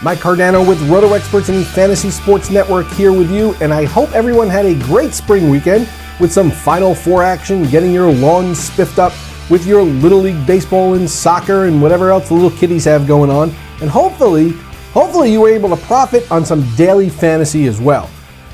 Mike Cardano with Roto Experts and the Fantasy Sports Network here with you, and I hope everyone had a great spring weekend with some Final Four action, getting your lawns spiffed up with your Little League baseball and soccer and whatever else the little kiddies have going on, and hopefully you were able to profit on some daily fantasy as well.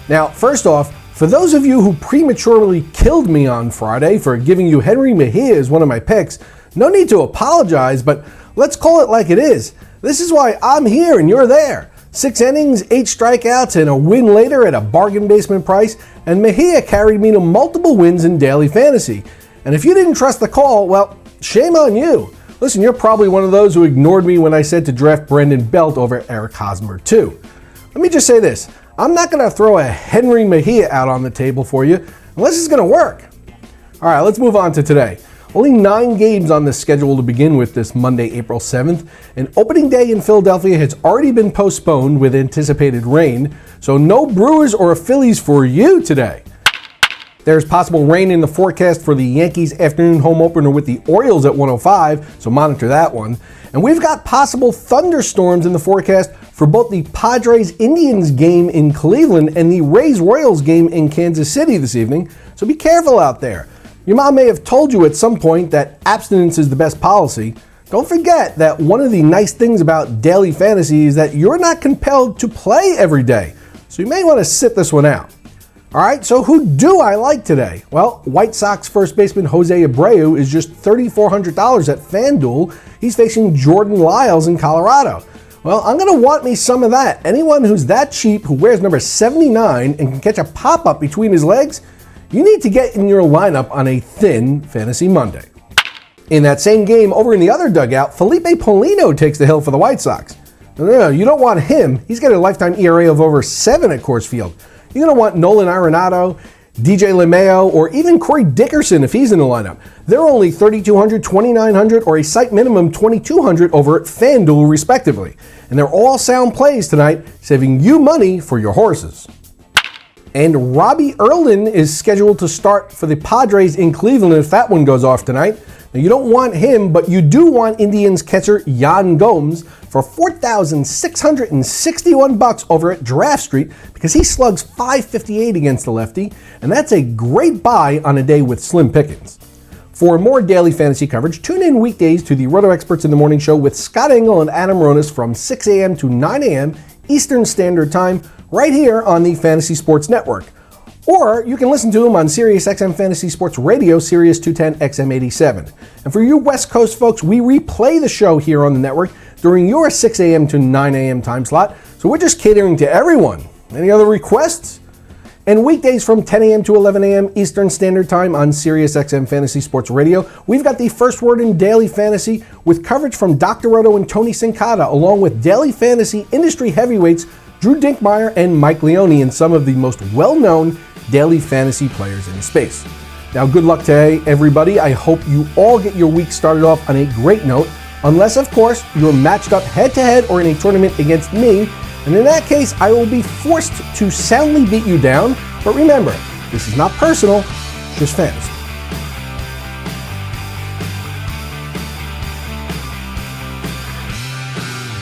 Now, first off, for those of you who prematurely killed me on Friday for giving you Henry Mejia as one of my picks, no need to apologize, but let's call it like it is. This is why I'm here and you're there. 6 innings, 8 strikeouts, and a win later at a bargain basement price, and Mejia carried me to multiple wins in daily fantasy. And if you didn't trust the call, well, shame on you. Listen, you're probably one of those who ignored me when I said to draft Brendan Belt over Eric Hosmer too. Let me just say this. I'm not going to throw a Henry Mejia out on the table for you unless it's going to work. All right, let's move on to today. Only 9 games on the schedule to begin with this Monday, April 7th, and opening day in Philadelphia has already been postponed with anticipated rain, so no Brewers or Phillies for you today. There's possible rain in the forecast for the Yankees afternoon home opener with the Orioles at 105, so monitor that one. And we've got possible thunderstorms in the forecast for both the Padres-Indians game in Cleveland and the Rays-Royals game in Kansas City this evening, so be careful out there. Your mom may have told you at some point that abstinence is the best policy. Don't forget that one of the nice things about daily fantasy is that you're not compelled to play every day, so you may want to sit this one out. All right, so who do I like today? Well, White Sox first baseman Jose Abreu is just $3,400 at FanDuel. He's facing Jordan Lyles in Colorado. Well, I'm going to want me some of that. Anyone who's that cheap, who wears number 79 and can catch a pop-up between his legs, you need to get in your lineup on a thin Fantasy Monday. In that same game, over in the other dugout, Felipe Polino takes the hill for the White Sox. No, you don't want him. He's got a lifetime ERA of over 7 at Coors Field. You're going to want Nolan Arenado, DJ LeMayo, or even Corey Dickerson if he's in the lineup. They're only $3,200, $2,900, or a site minimum $2,200 over at FanDuel, respectively. And they're all sound plays tonight, saving you money for your horses. And Robbie Erlin is scheduled to start for the Padres in Cleveland if that one goes off tonight. Now, you don't want him, but you do want Indians catcher Yan Gomes for $4,661 over at Draft Street because he slugs .558 against the lefty, and that's a great buy on a day with slim pickings. For more daily fantasy coverage, tune in weekdays to the Roto Experts in the Morning Show with Scott Engel and Adam Ronis from 6 a.m. to 9 a.m. Eastern Standard Time, right here on the Fantasy Sports Network. Or you can listen to them on SiriusXM Fantasy Sports Radio, Sirius 210 XM87. And for you West Coast folks, we replay the show here on the network during your 6 a.m. to 9 a.m. time slot, so we're just catering to everyone. Any other requests? And weekdays from 10 a.m. to 11 a.m. Eastern Standard Time on SiriusXM Fantasy Sports Radio, we've got the First Word in Daily Fantasy with coverage from Dr. Roto and Tony Sincata, along with daily fantasy industry heavyweights Drew Dinkmeyer and Mike Leone, and some of the most well-known daily fantasy players in the space. Now, good luck today, everybody. I hope you all get your week started off on a great note, unless, of course, you're matched up head-to-head or in a tournament against me, and in that case, I will be forced to soundly beat you down. But remember, this is not personal, just fantasy.